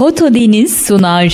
Otodeniz sunar.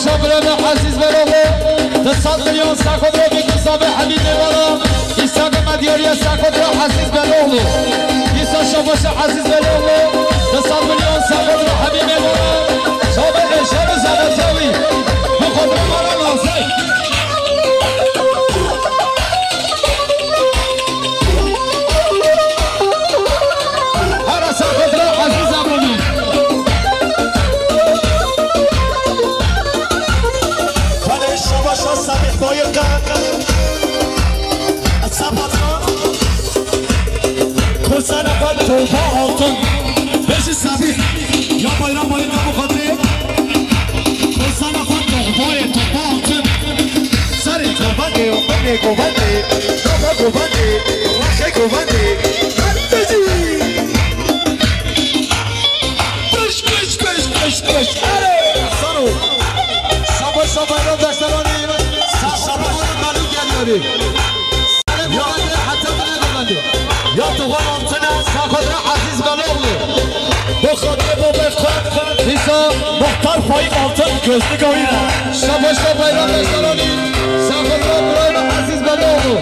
شبرنا عزيز بلوغو 100 مليون ساكودرو بيكو صابي حبيبي والله يساق مديوريا ساكودرو عزيز بلوغو يسا شبش عزيز بلوغو 100 مليون ساكودرو حبيبي والله صابي الشاب زابتاوي بقدر مرة ناصي هذا ساكودرو عزيز أبوني Samih boyunca Sabahdan توفا altın beşi sabih ya bayram bayım ya bu kadri Kosana kod tohbaya tofa altın Sari kovande opene kovande Tofa kovande Rahe kovande Kanteci Kış Sanu Sabah sabah yoldaşlarını Sabah balı geliyor Ya hatta bana geldi Ya tuğan altına Sakodra Aziz Baloğlu Bu kadri bu mefkan İsa Muhtar Faik Altın gözlük oyuna Sabah sabah yoldaşlarını Sakodra Burayla Aziz Baloğlu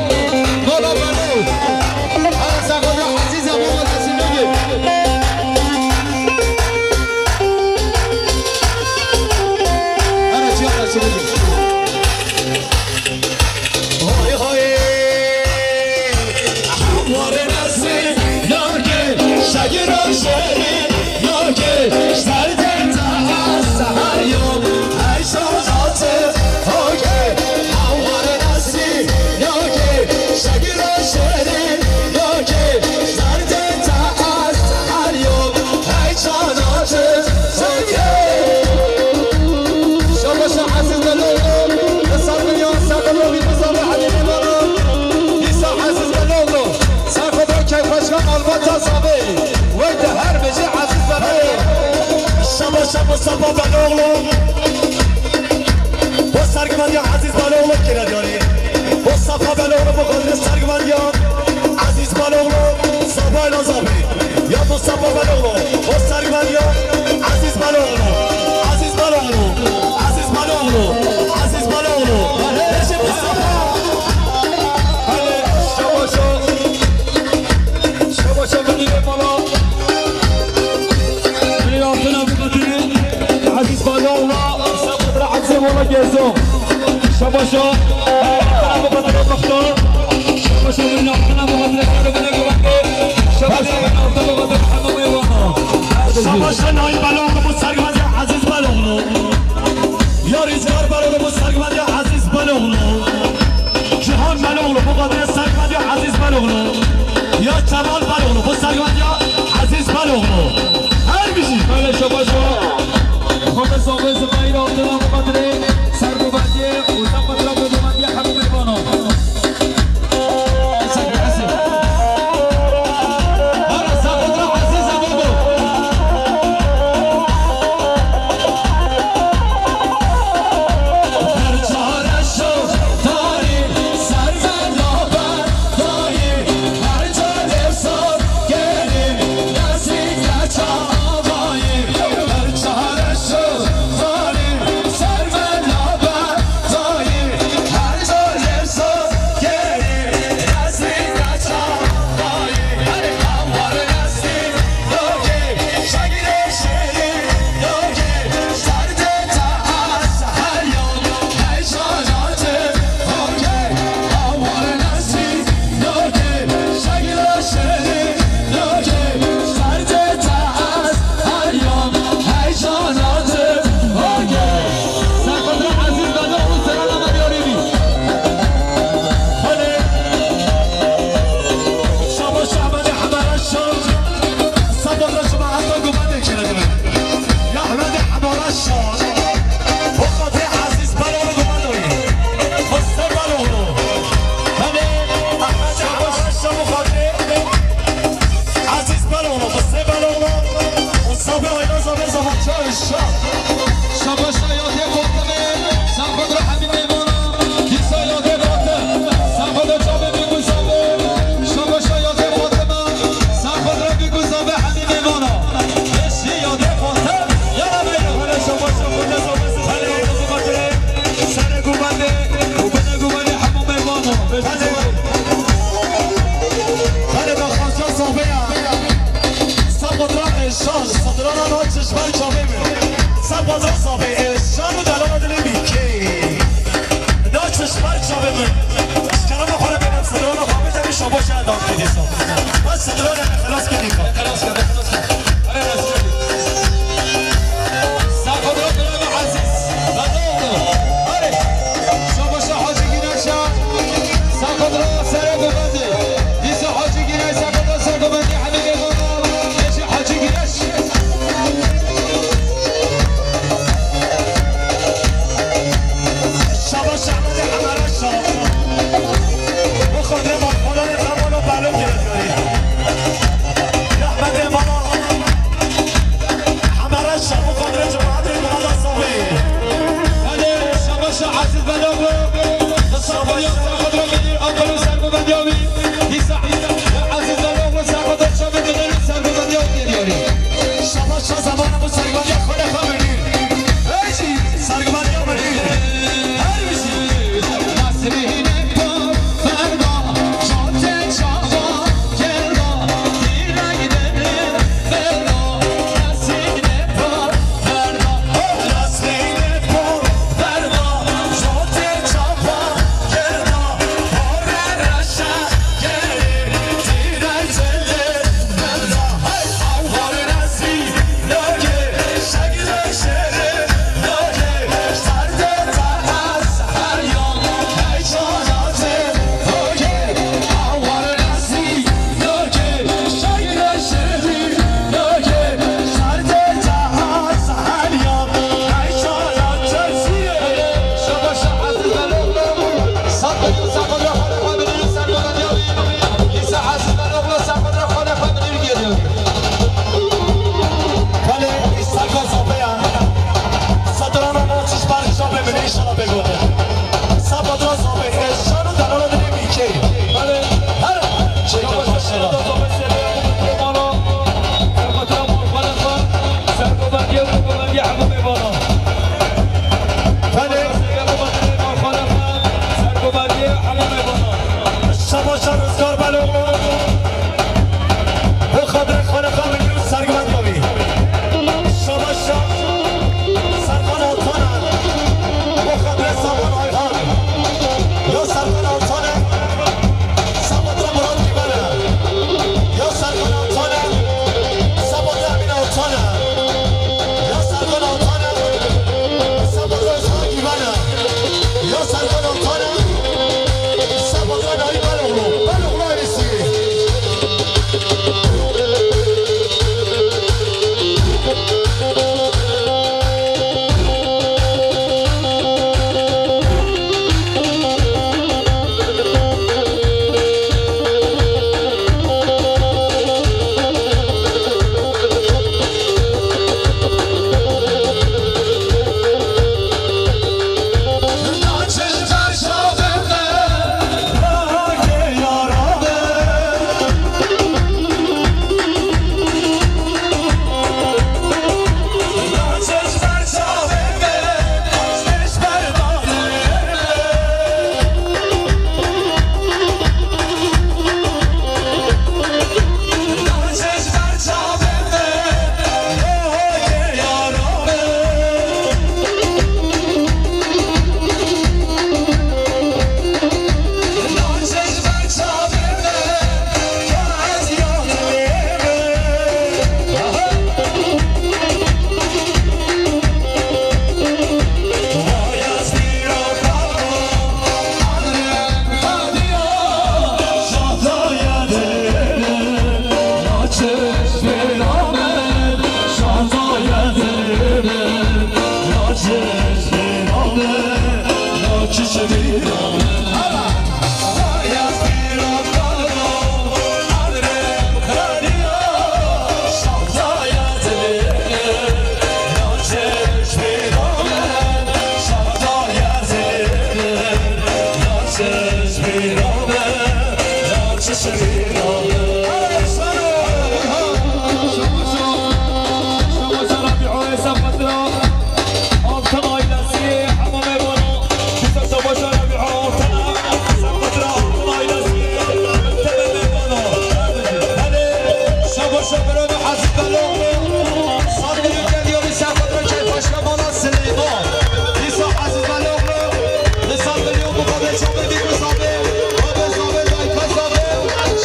Nola Baloğlu Sakodra Aziz Baloğlu kesinlikle Hoy hoy Ahvare nasi Nage Şagir Şeri Nage Serde Taha Sahar yok Her şazatı Hoge Ahvare nasi Nage Şagir Şeri Nage Serde Taha Sahar yok Her şazatı Hoge Şabaşa Aziz Baloğlu Esarmıyor Sakodra Bikuzabı Halini Bana İsa Aziz Baloğlu Sakodra Keyfaşkan Albata Sabi Ve de her beci Aziz Baloğlu Şaba Safa Baloğlu Bu sergimanya Aziz Baloğlu kiradiyari Bu Safa Baloğlu bu kadri sergimanya Aziz Baloğlu Safa ile Zabi Ya bu Safa Baloğlu Bu sergimanya Aziz Baloğlu Aziz Baloğlu Aziz Baloğlu Aziz Baloğlu Beşi bu Safa Hadi Şabaşa Baloğlu Bana Bir altına bu kadri Aziz Baloğlu Safa Aziz Baloğlu gezo Şabaşa Altına bu kadri muhtar Şabaşa bir altına bu kadri Şabaşa bir altına bu kadri Hamam eyvana Şabaşa Nail Baloğlu bu sergimanya Aziz Baloğlu Ya Rizgar Baloğlu bu sergimanya Aziz Baloğlu Cihan Baloğlu bu kadri sergimanya Aziz Baloğlu Ya Cemal Baloğlu bu sergimanya Aziz Baloğlu Her bir şey Böyle Şabaşa Muhammed Sohbet Zıbayla Altına Mukadri Sergubadiye Uzak Madrab Ödümadiye Hamam eyvana Hadi Sakodra Aziz Baloğlu Her çare şu tarih serven haber dahi Her çare sor gelin nesikle çağlayı Her çare şu tarih serven haber dahi Her çare sor gelin nesikle çağlayı Her kamvar nesik yoki şagire şehir yoki Serde taas her yol her şanatı okey Kamvar nesik yoki şagire şehir yoki Serde taas her yol her şanatı okey Sakodra Aziz Baloğlu Sıralama Diyorimi Hadi Şaba şabani habara şov Sabırla şuma hatta güvende kiredim Ya Ahmet'i habara şov O kadri Aziz Baloğlu güvende Fıstık Baloğlu Hadi Ahmet'i habara şov o kadri Aziz Baloğlu Fıstık Baloğlu O sabır oyna sabır sabır çalışıyor Şabaşa Yadiye Korkutme Sakodra Hamid Eyvana İsa Yadiye Korkutme Sakodra Çabe Bikuzabı Şabaşa Yadiye Korkutme Sakodra Bikuzabı Hamid Eyvana Eşi Yadiye Korkutme Yana beyler Hadi Şabaşa Fırla sabırsız Hadi oyna bu kadri Sene güvende Güvende güvende Hamam eyvana Hadi Hadi bak Hasan Sohbeya Sakodra eşan Sadıran o çeşmer çabe mi Sakodra Sohbe eşan و دلال دل بیکی دا چشمر چاbe mi Çıkarama خونه benim Sadıran o خواهی جمعی شما شاید دام دیدی سا بس Sadıran خلاص که دیکا خلاص کرده Sakodra Baloğlu Aziz Baloğlu Hadi Şabaşa Hacı Güneş'e Sakodra Sergubadi İsa Hacı Güneş Sakodra Sergubadi Hamid Eyvana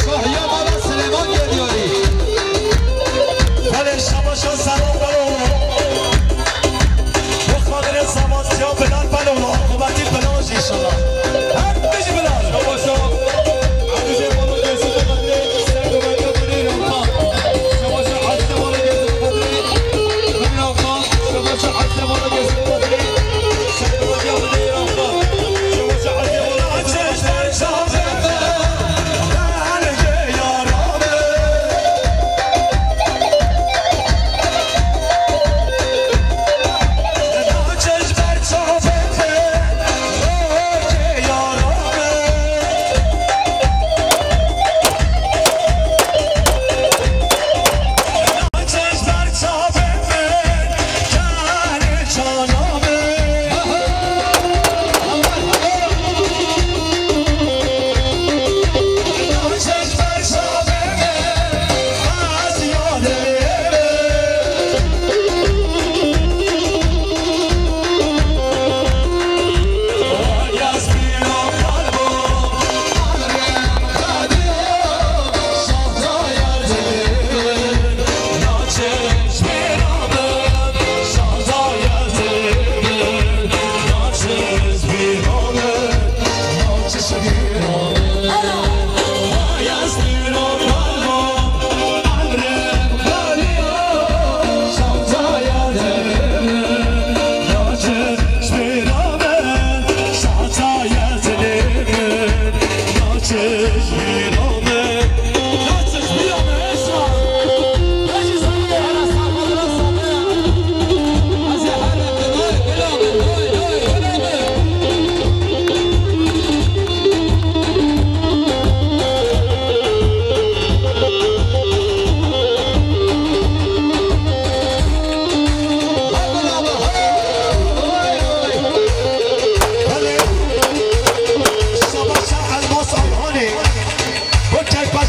شاهیا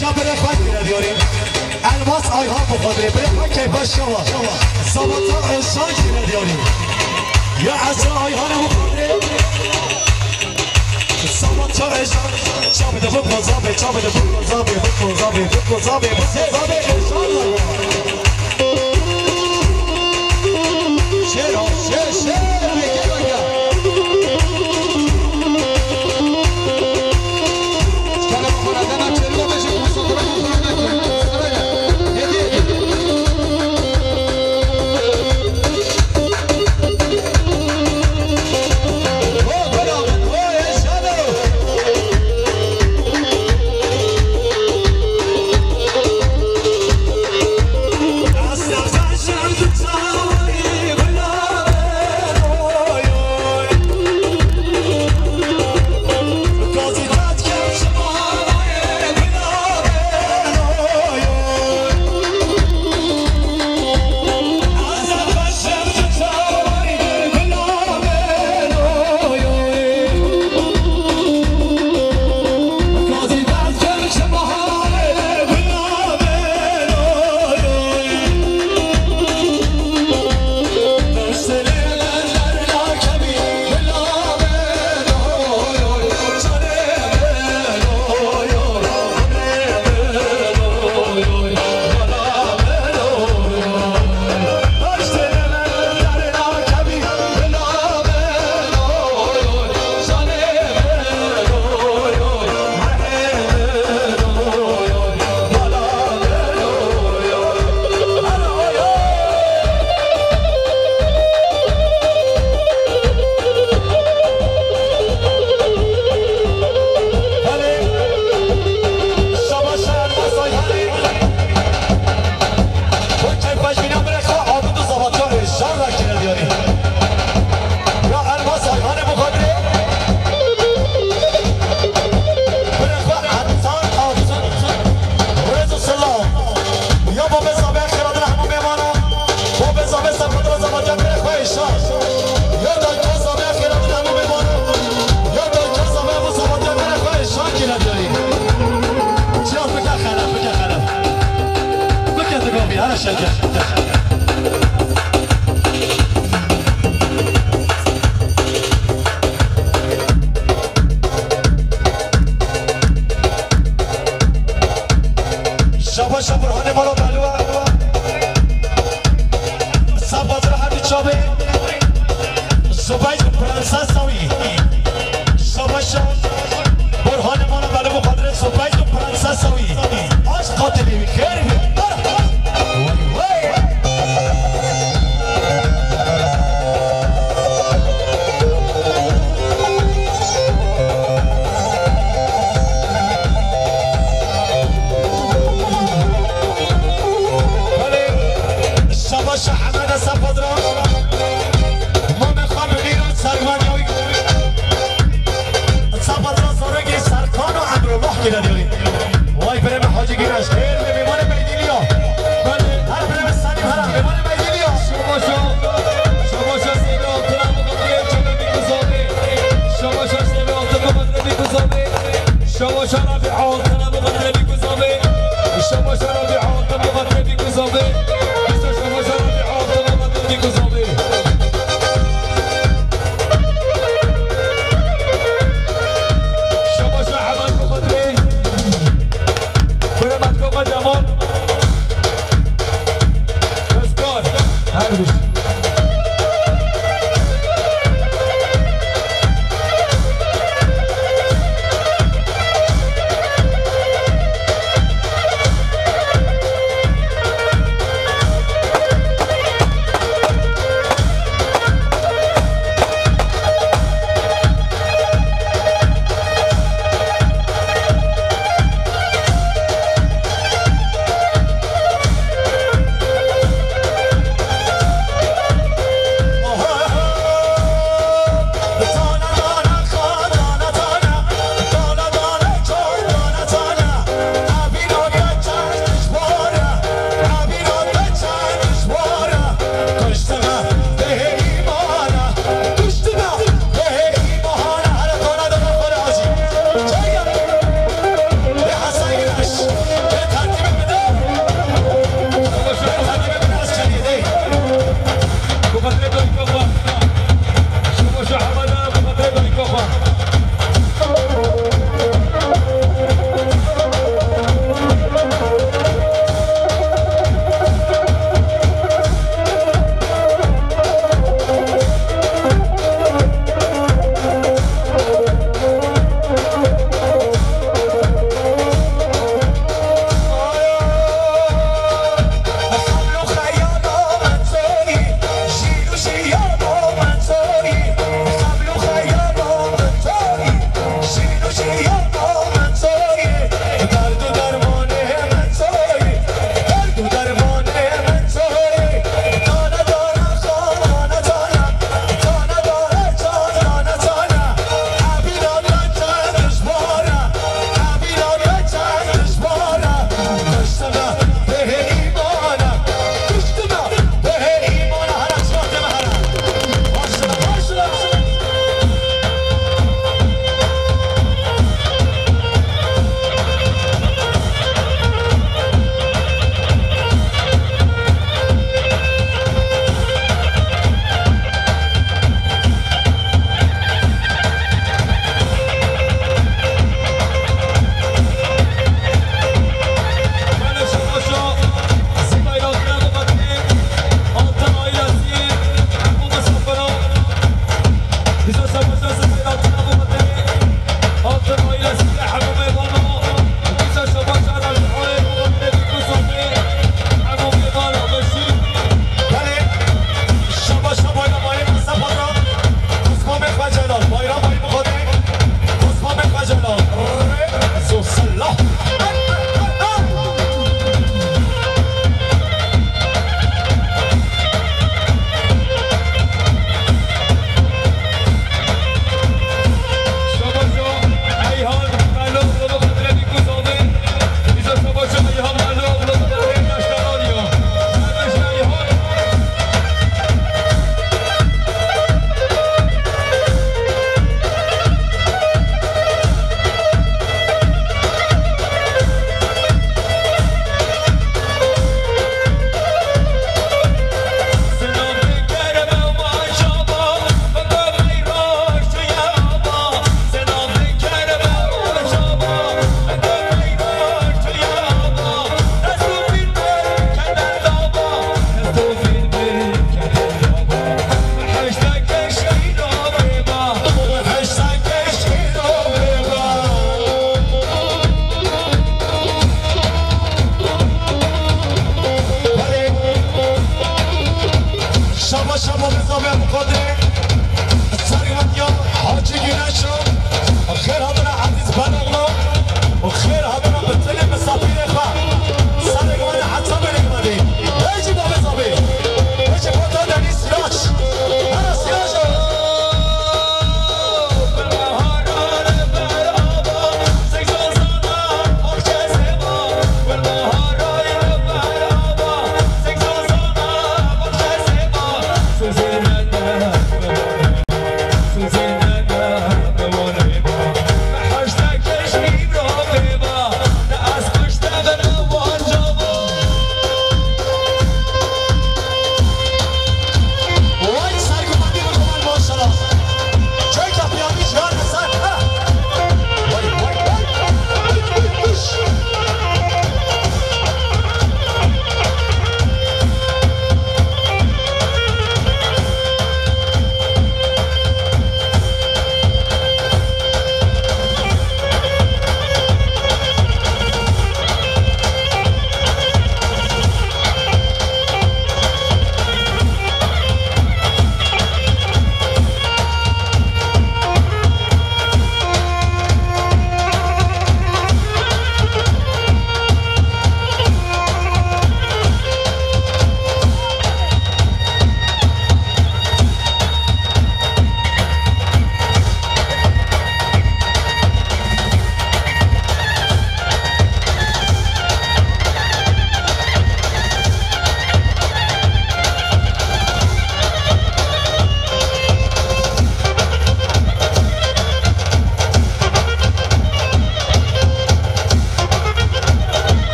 شب رخوت میره دیاریم الماس آیها بخوادره برخوت کیفاش شما ساباتا انسان میره دیاریم یا عصر آیها نمخوادره ساباتا انسان شب ده بکن زابه شب ده بکن زابه بکن زابه بکن زابه بکن زابه انسان شیر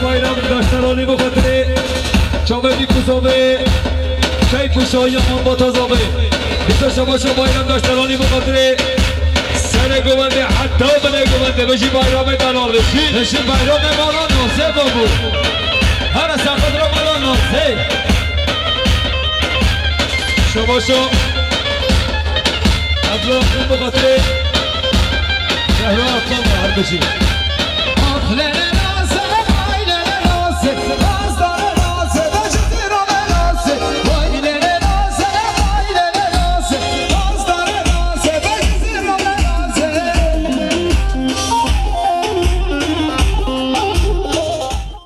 شما ایران داشترانی بخاطر شما بیکوزابه کیف و شایمان با تازابه بیتا شما ایران داشترانی بخاطر سر گوانده حتی بله گوانده بشی بایرام دلال بشی بایرام مالا ناصر بود هر سخت را الناس هي شو أبلغ بخاطري شهرات طمع هربشي